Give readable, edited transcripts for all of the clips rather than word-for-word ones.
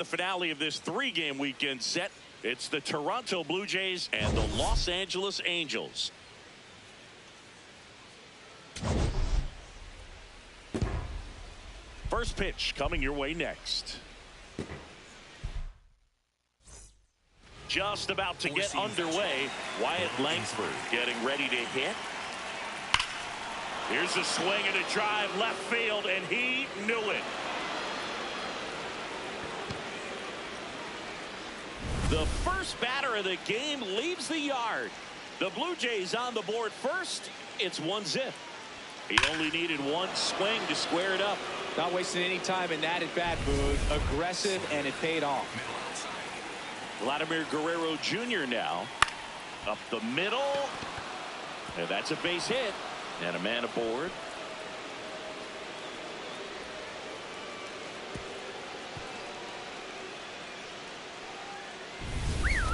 The finale of this three-game weekend set. It's the Toronto Blue Jays and the Los Angeles Angels. First pitch coming your way next. Just about to get underway. Wyatt Langford getting ready to hit. Here's a swing and a drive left field, and he knew it. The first batter of the game leaves the yard. The Blue Jays on the board first. It's 1-0. He only needed one swing to square it up. Not wasting any time in that at bat, Boog. Aggressive, and it paid off. Vladimir Guerrero Jr. now. Up the middle. And that's a base hit. And a man aboard.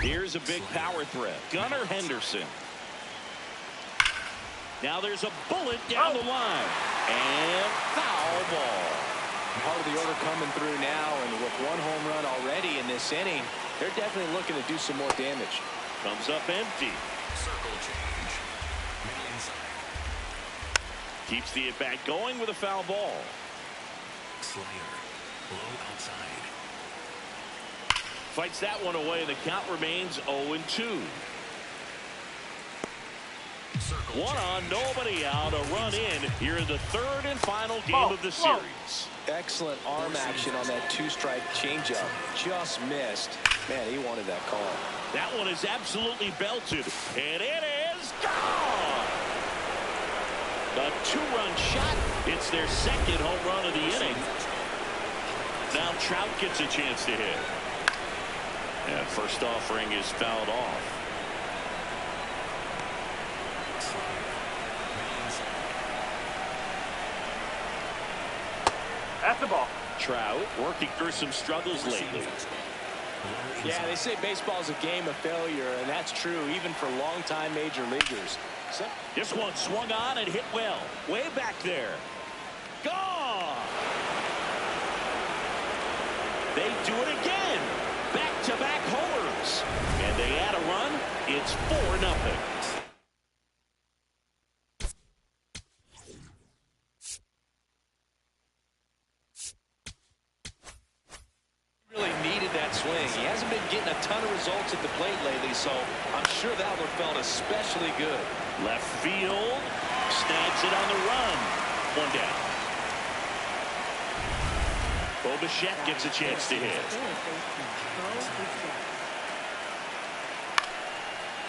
Here's a big power threat. Gunnar Henderson. Now there's a bullet down the line. And foul ball. Part of the order coming through now, and with one home run already in this inning, they're definitely looking to do some more damage. Comes up empty. Circle change. Middle inside. Keeps the at-bat going with a foul ball. Slayer. Low outside. Fights that one away. The count remains 0-2. Circle One on, change. nobody out. A run in here in the third and final game of the series. Excellent arm action on that two-strike changeup. Just missed. Man, he wanted that call. That one is absolutely belted, and it is gone. A two-run shot. It's their second home run of the inning. Now Trout gets a chance to hit. And first offering is fouled off. That's the ball. Trout working through some struggles lately. Yeah, they say baseball's a game of failure, and that's true even for longtime major leaguers. This one swung on and hit well. Way back there. Gone. They do it again. Back-to-back homers. And they add a run. It's 4-0. Really needed that swing. He hasn't been getting a ton of results at the plate lately, so I'm sure that one felt especially good. Left field. Snags it on the run. One down. Bo Bichette gets a chance to hit.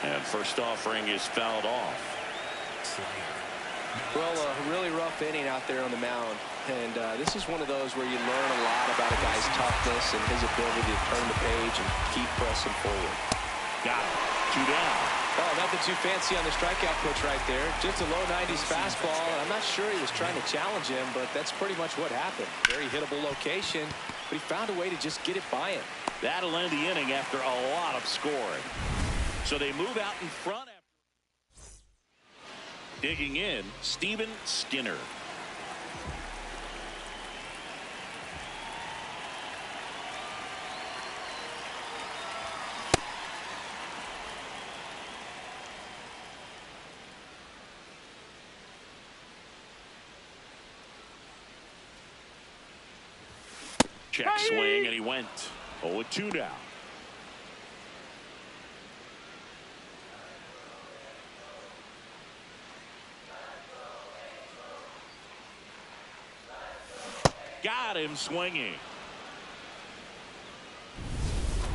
And first offering is fouled off. Slayer. Well, a really rough inning out there on the mound. And this is one of those where you learn a lot about a guy's toughness and his ability to turn the page and keep pressing forward. Got it. 2 down. Oh, nothing too fancy on the strikeout pitch right there. Just a low 90s fastball. And I'm not sure he was trying to challenge him, but that's pretty much what happened. Very hittable location, but he found a way to just get it by him. That'll end the inning after a lot of scoring. So they move out in front. Digging in, Steven Skinner. Check swing, and he went 0-2 now. Got him swinging.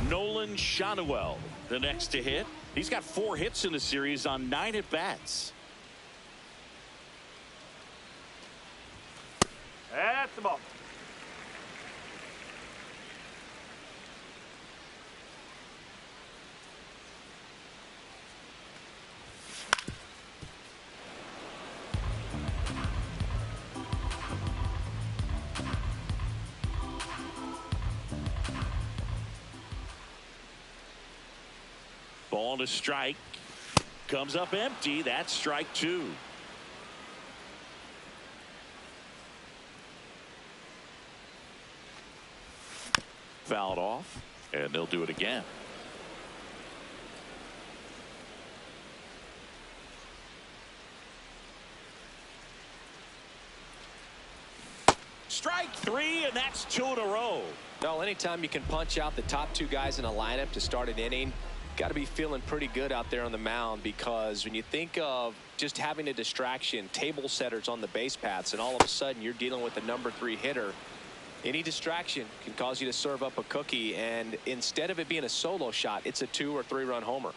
Nolan Schanuel, the next to hit. He's got 4 hits in the series on 9 at-bats. That's the ball. Ball to strike. Comes up empty. That's strike 2. Fouled off, and they'll do it again. Strike three, and that's 2 in a row. Well, anytime you can punch out the top two guys in a lineup to start an inning, got to be feeling pretty good out there on the mound, because when you think of just having a distraction, table setters on the base paths, and all of a sudden you're dealing with the #3 hitter, any distraction can cause you to serve up a cookie, and instead of it being a solo shot, it's a 2 or 3 run homer.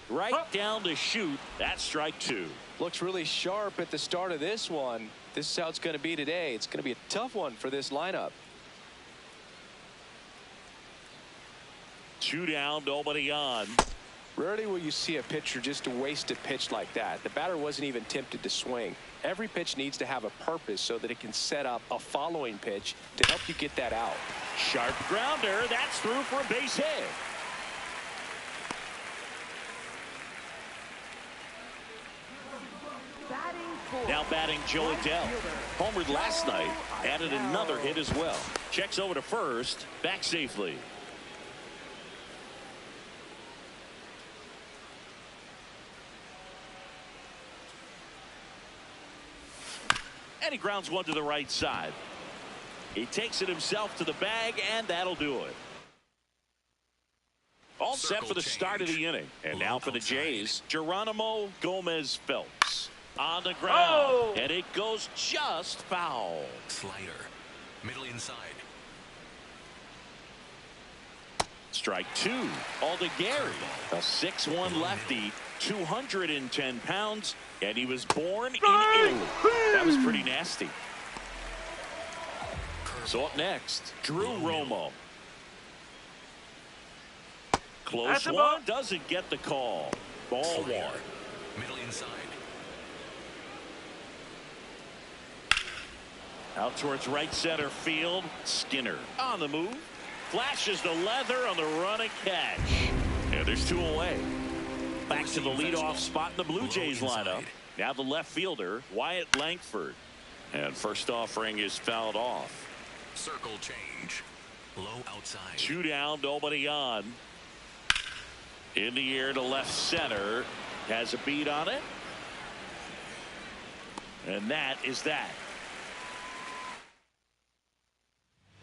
Right down to shoot. That's strike 2. Looks really sharp at the start of this one. This is how it's going to be today. It's going to be a tough one for this lineup. 2 down, nobody on. Rarely will you see a pitcher just waste a pitch like that. The batter wasn't even tempted to swing. Every pitch needs to have a purpose so that it can set up a following pitch to help you get that out. Sharp grounder. That's through for a base hit. Now batting Joe Adell. Homered last night. Added another hit as well. Checks over to first. Back safely. And he grounds one to the right side. He takes it himself to the bag, and that'll do it. All set for the start of the inning. And now for the Jays, Geronimo Gomez Phelps. On the ground, and it goes just foul. Slider. Middle inside. Strike 2. Alden Gary, a 6'1 lefty, 210 pounds, and he was born in Italy. That was pretty nasty. So up next, Drew Romo. Close one, doesn't get the call. Ball 1. Middle inside. Out towards right center field. Skinner on the move. Flashes the leather on the run and catch. And there's 2 away. Back to the leadoff spot in the Blue Jays lineup. Now the left fielder, Wyatt Langford. And first offering is fouled off. Circle change. Low outside. 2 down, nobody on. In the air to left center. Has a beat on it. And that is that.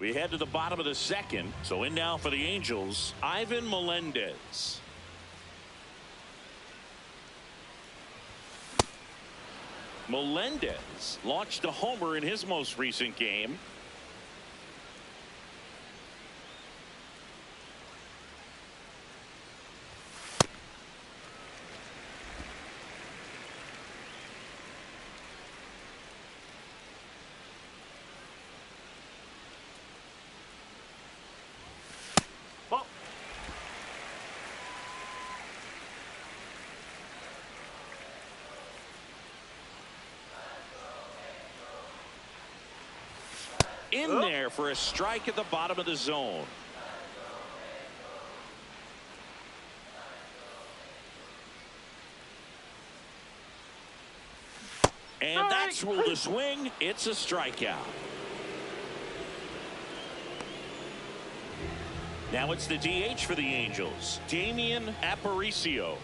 We head to the bottom of the second. So in now for the Angels, Ivan Melendez. Melendez launched a homer in his most recent game. In there for a strike at the bottom of the zone. And that's ruled a swing. It's a strikeout. Now it's the DH for the Angels, Damian Aparicio.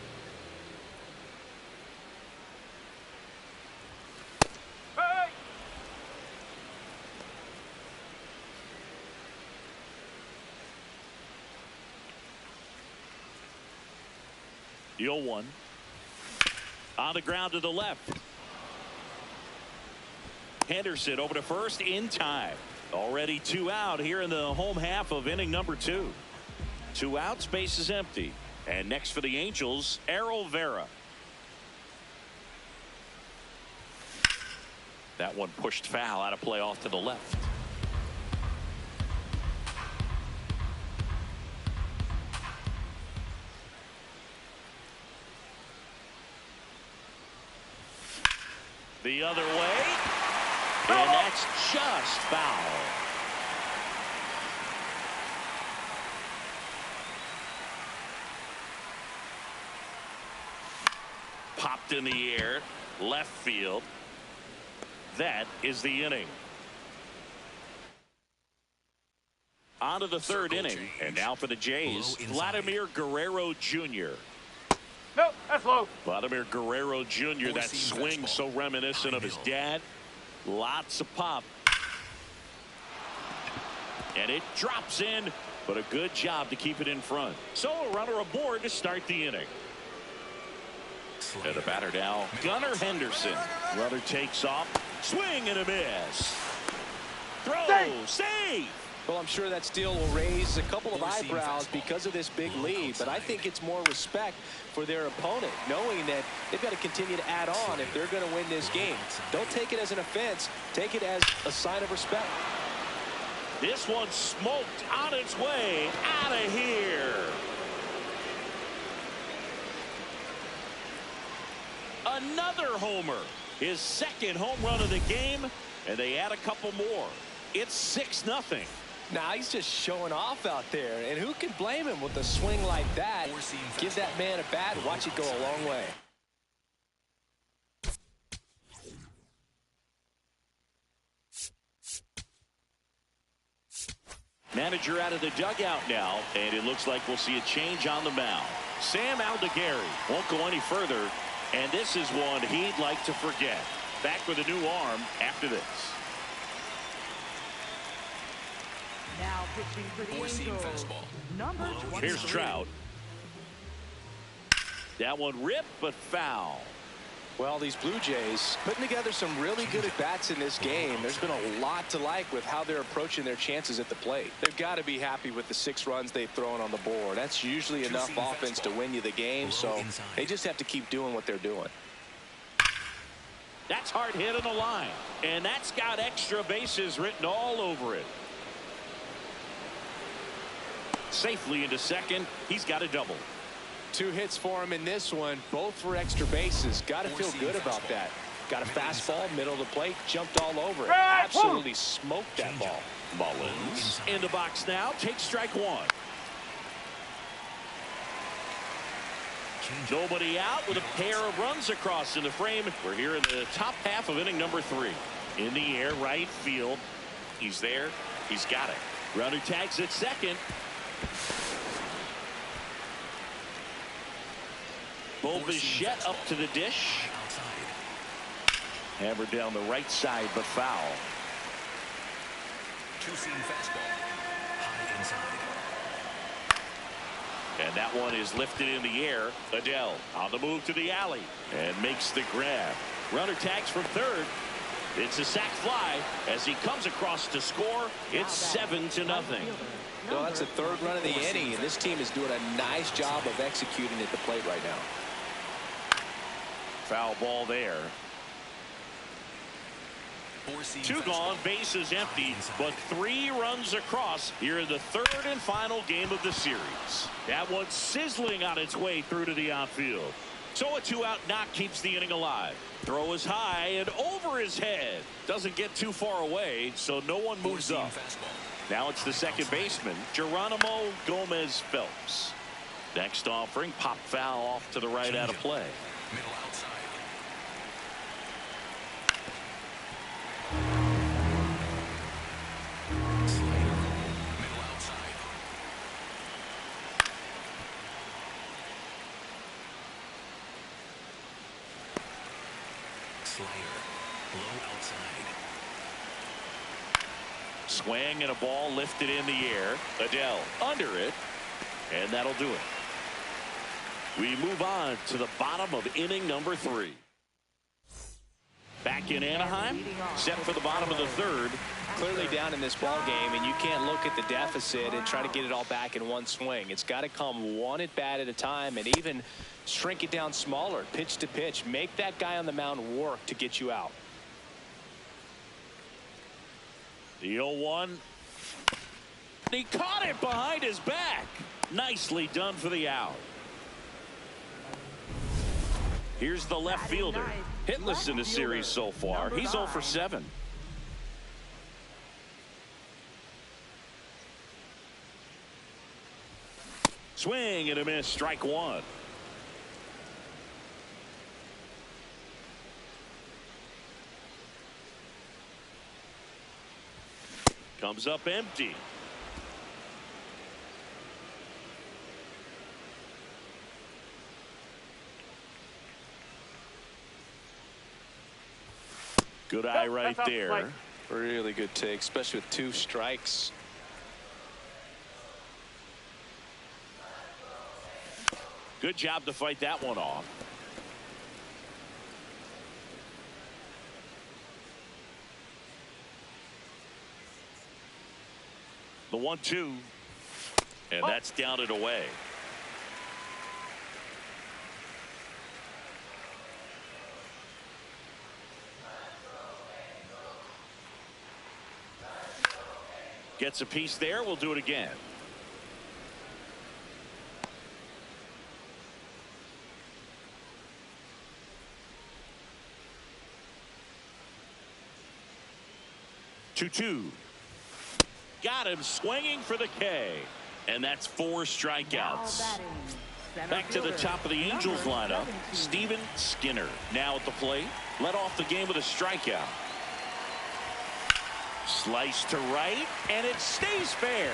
The 0-1. On the ground to the left. Henderson over to first in time. Already 2 out here in the home half of inning number 2. 2 outs, base is empty. And next for the Angels, Errol Vera. That one pushed foul, out of play off to the left. The other way, and that's just foul. Popped in the air, left field. That is the inning. On to the third inning. And now for the Jays, Vladimir Guerrero Jr. No, that's low. Vladimir Guerrero Jr., that swing so reminiscent of his dad. Lots of pop. And it drops in, but a good job to keep it in front. So a runner aboard to start the inning. And the batter now, Gunnar Henderson. Runner takes off. Swing and a miss. Throw. Save. Well, I'm sure that steal will raise a couple of eyebrows because of this big lead, but I think it's more respect for their opponent, knowing that they've got to continue to add on if they're going to win this game. Don't take it as an offense. Take it as a sign of respect. This one smoked on its way out of here. Another homer. His second home run of the game, and they add a couple more. It's 6-0. Now he's just showing off out there, and who can blame him with a swing like that? Give that man a bat, watch it go a long way. Manager out of the dugout now, and it looks like we'll see a change on the mound. Sam Aldegari won't go any further, and this is one he'd like to forget. Back with a new arm after this. Now pitching for the Angels, number 20. Here's Trout. That one ripped, but foul. Well, these Blue Jays putting together some really good at-bats in this game. There's been a lot to like with how they're approaching their chances at the plate. They've got to be happy with the 6 runs they've thrown on the board. That's usually enough offense to win you the game, so they just have to keep doing what they're doing. That's hard hit on the line, and that's got extra bases written all over it. Safely into second. He's got a double. 2 hits for him in this one, both for extra bases. Got to feel good about that. Got a fastball, middle of the plate, jumped all over it. Absolutely smoked that ball. Mullins in the box now. Takes strike one. Nobody out with a pair of runs across in the frame. We're here in the top half of inning number 3. In the air, right field. He's there. He's got it. Runner tags at second. Bo Bichette up to the dish. Hammered down the right side, but foul. Two-seam fastball. High inside. And that one is lifted in the air. Adele on the move to the alley and makes the grab. Runner tags from third. It's a sac fly as he comes across to score. It's 7-0. Well, that's the 3rd run of the inning, and this team is doing a nice job of executing at the plate right now. Foul ball there. 2 gone, bases empty, but 3 runs across here in the 3rd and final game of the series. That one sizzling on its way through to the outfield. So a 2-out knock keeps the inning alive. Throw is high and over his head. Doesn't get too far away, so no one moves up. Now it's the second baseman, Geronimo Gomez Phelps. Next offering, pop foul off to the right out of play. Middle outside. Slider. Middle outside. Slider. Low outside. Swing and a ball lifted in the air. Adele under it, and that'll do it. We move on to the bottom of inning number 3. Back in Anaheim, set for the bottom of the 3rd. Clearly down in this ball game, and you can't look at the deficit and try to get it all back in one swing. It's got to come one at bat at a time, and even shrink it down smaller, pitch to pitch. Make that guy on the mound work to get you out. The 0-1. He caught it behind his back. Nicely done for the out. Here's the left fielder. Hitless in the series so far. He's 0 for 7. Swing and a miss. Strike one. Comes up empty. Good eye right That's there. outside. Really good take, especially with 2 strikes. Good job to fight that one off. The 1-2. And that's down and away. Gets a piece there. We'll do it again. Two. Got him swinging for the K. And that's 4 strikeouts. Back to the top of the Angels lineup. Steven Skinner now at the plate. Led off the game with a strikeout. Slice to right, and it stays fair.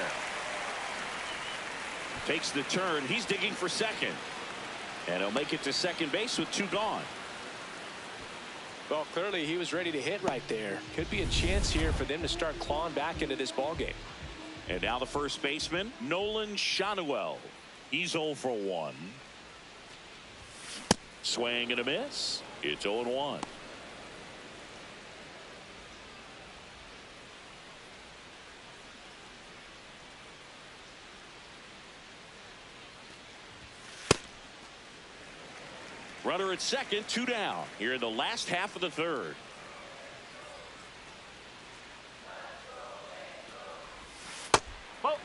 Takes the turn. He's digging for second. And he'll make it to second base with 2 gone. Well, clearly he was ready to hit right there. Could be a chance here for them to start clawing back into this ball game. And now the first baseman, Nolan Schanuel. He's 0 for 1. Swing and a miss. It's 0-1. Runner at second, 2 down here in the last half of the third. Ball.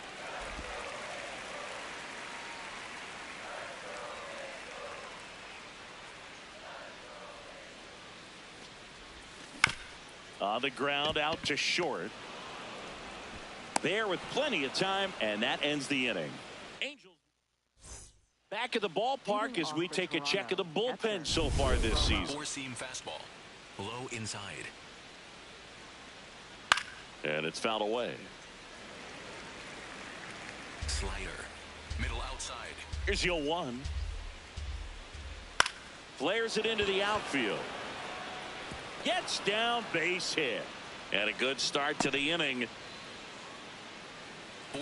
On the ground out to short. There with plenty of time, and that ends the inning. Angels back at the ballpark as we take a check of the bullpen so far this season. 4-seam fastball. Low inside. And it's fouled away. Slider. Middle outside. Here's the 0-1. Flares it into the outfield. Gets down, base hit. And a good start to the inning.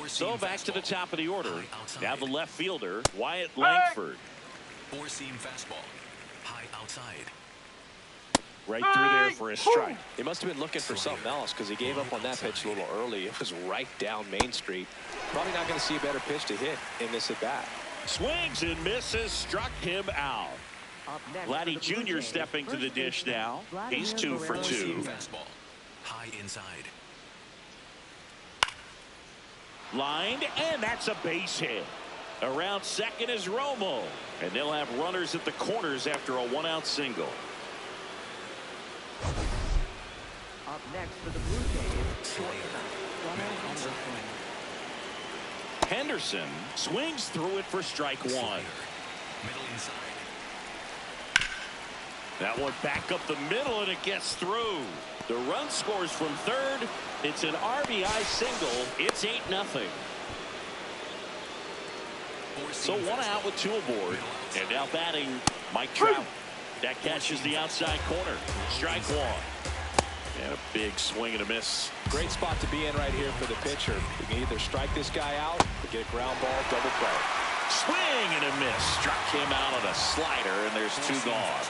So back to the top of the order. Now the left fielder, Wyatt Langford. 4-seam fastball. High outside. Right through there for a strike. He must have been looking for something else because he gave up on that pitch a little early. It was right down Main Street. Probably not going to see a better pitch to hit in this at bat. Swings and misses, struck him out. Vladdy Jr. stepping to the dish now. He's 2 for 2. Fastball. High inside. Lined, and that's a base hit. Around second is Romo. And they'll have runners at the corners after a 1-out single. Up next for the Blue Jays, Gunnar Henderson. Henderson swings through it for strike 1. Middle inside. That one back up the middle, and it gets through. The run scores from third. It's an RBI single. It's 8-0. So 1 out with 2 aboard. And now batting Mike Trout. That catches the outside corner. Strike 1. And a big swing and a miss. Great spot to be in right here for the pitcher. You can either strike this guy out or get a ground ball, double play. Swing and a miss. Struck him out on a slider, and there's 2 gone.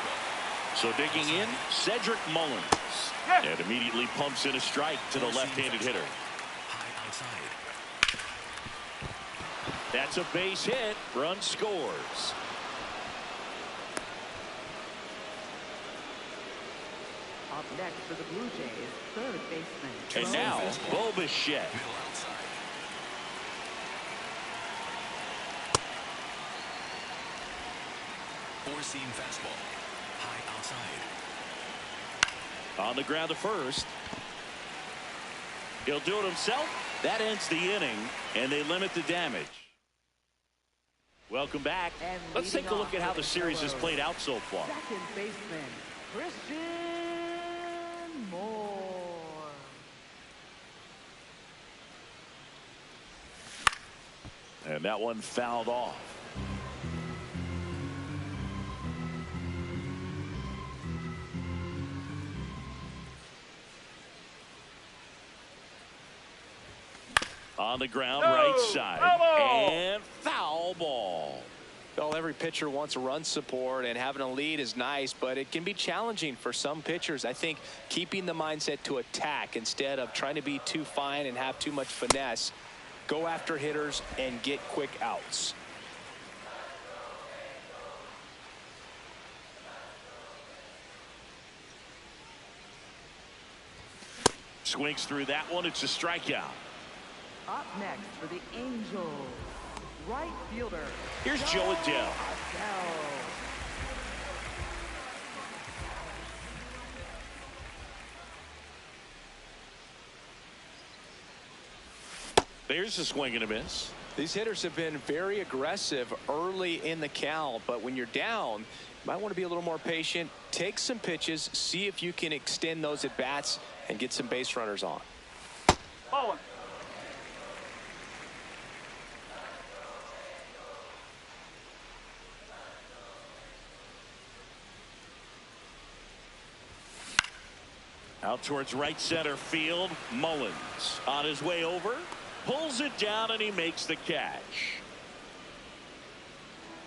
So digging in, Cedric Mullins. And immediately pumps in a strike to the left-handed hitter. High outside. That's a base hit. Run scores. Up next for the Blue Jays, third baseman. And now, Bo Bichette. Middle outside. Four-seam fastball. High outside. On the ground to first. He'll do it himself. That ends the inning, and they limit the damage. Welcome back. And Let's take a look at how the series has played out so far. Second baseman, Christian Moore. And that one fouled off. On the ground, right side. And foul ball. Well, every pitcher wants run support, and having a lead is nice, but it can be challenging for some pitchers. I think keeping the mindset to attack instead of trying to be too fine and have too much finesse. Go after hitters and get quick outs. Swings through that one. It's a strikeout. Up next for the Angels, right fielder. Here's Joe Adell. There's a swing and a miss. These hitters have been very aggressive early in the count, but when you're down, you might want to be a little more patient. Take some pitches, see if you can extend those at bats and get some base runners on. Ball 1. Out towards right center field. Mullins on his way over. Pulls it down and he makes the catch.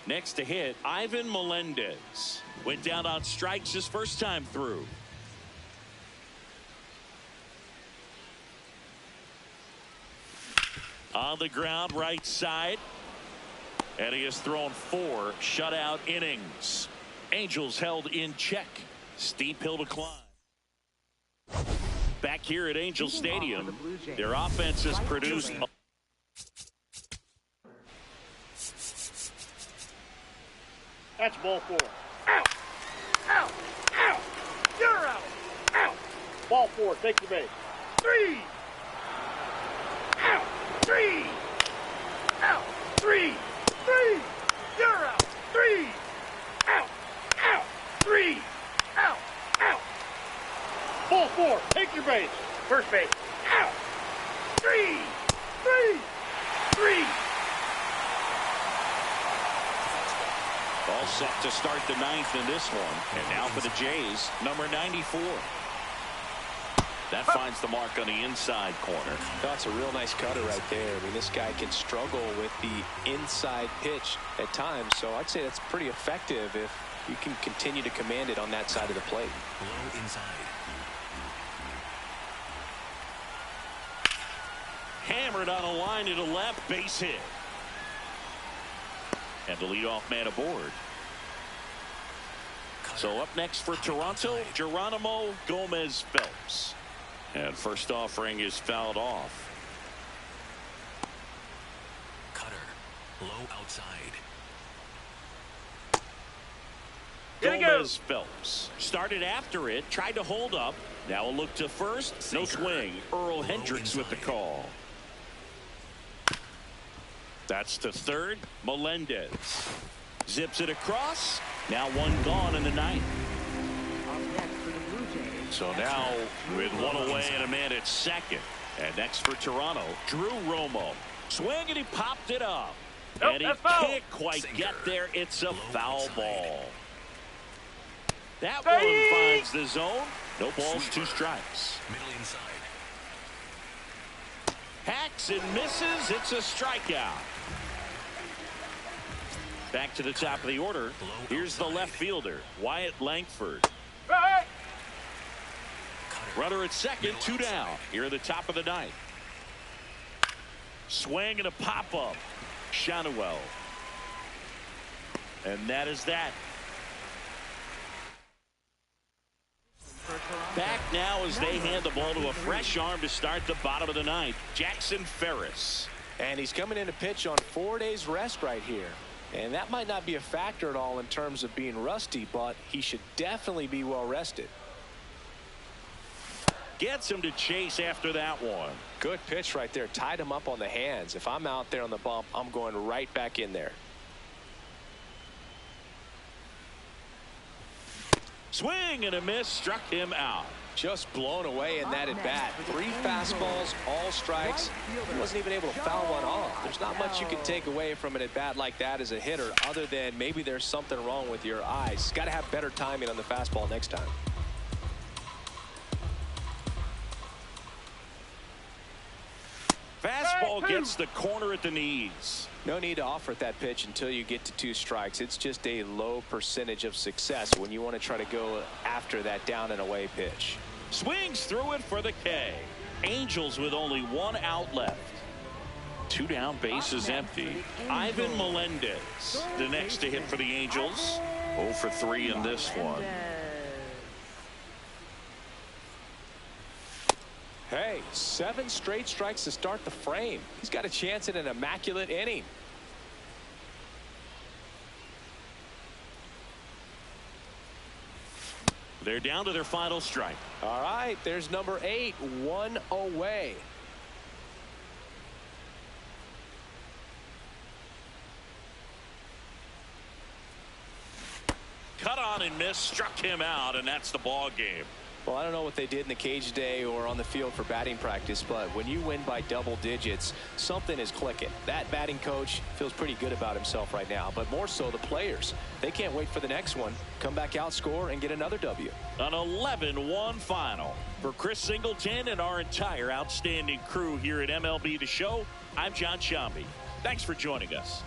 Next to hit, Ivan Melendez. Went down on strikes his first time through. On the ground, right side. And he has thrown 4 shutout innings. Angels held in check. Steep hill to climb. Back here at Angel Stadium, their offense has produced. That's ball 4. Out. Out. Out. You're out. Out. Ball 4. Take the base. 3. Out. 3. Out. 3. 3. You're out. 3. Out. Out. 3. Out. Out. Ball 4. Take your base. First base. Out. 3. 3. 3. All set to start the 9th in this one. And now for the Jays, number 94. That finds the mark on the inside corner. That's a real nice cutter right there. I mean, this guy can struggle with the inside pitch at times, so I'd say that's pretty effective if you can continue to command it on that side of the plate. Low inside. Hammered on a line to the left, base hit. And the leadoff man aboard. So up next for Toronto, Geronimo Gomez Phelps. And first offering is fouled off. Cutter. Low outside. Gomez Phelps started after it, tried to hold up. Now a look to first. No swing. Earl Hendricks with the call. That's to third. Melendez zips it across. Now one gone in the 9th. So now with one away and a man at second. And next for Toronto, Drew Romo. Swing and he popped it up. Nope, and he can't quite get there. It's a foul ball. That one finds the zone. No balls, 2 strikes. Middle inside. Hacks and misses. It's a strikeout. Back to the top of the order. Here's the left fielder, Wyatt Langford. Right. Runner at second, 2 down. Here at the top of the 9th. Swing and a pop-up. Shanuel. And that is that. Back now as they hand the ball to a fresh arm to start the bottom of the 9th. Jackson Ferris. And he's coming in to pitch on 4 days rest right here. And that might not be a factor at all in terms of being rusty, but he should definitely be well rested. Gets him to chase after that one. Good pitch right there. Tied him up on the hands. If I'm out there on the bump, I'm going right back in there. Swing and a miss, struck him out. Just blown away in that at bat. 3 fastballs, all strikes. He wasn't even able to foul one off. There's not much you can take away from an at bat like that as a hitter, other than maybe there's something wrong with your eyes. Got to have better timing on the fastball next time. Fastball Ball gets the corner at the knees. No need to offer at that pitch until you get to 2 strikes. It's just a low percentage of success when you want to try to go after that down and away pitch. Swings through it for the K. Angels with only 1 out left. 2 down, bases empty. Ivan Melendez, the next to hit for the Angels. 0 for 3 in this one. Hey, 7 straight strikes to start the frame. He's got a chance at an immaculate inning. They're down to their final strike. All right, there's number 8, 1 away. Cut on and miss, struck him out, and that's the ball game. Well, I don't know what they did in the cage today or on the field for batting practice, but when you win by double digits, something is clicking. That batting coach feels pretty good about himself right now, but more so the players. They can't wait for the next one. Come back out, score, and get another W. An 11-1 final. For Chris Singleton and our entire outstanding crew here at MLB The Show, I'm John Sciambi. Thanks for joining us.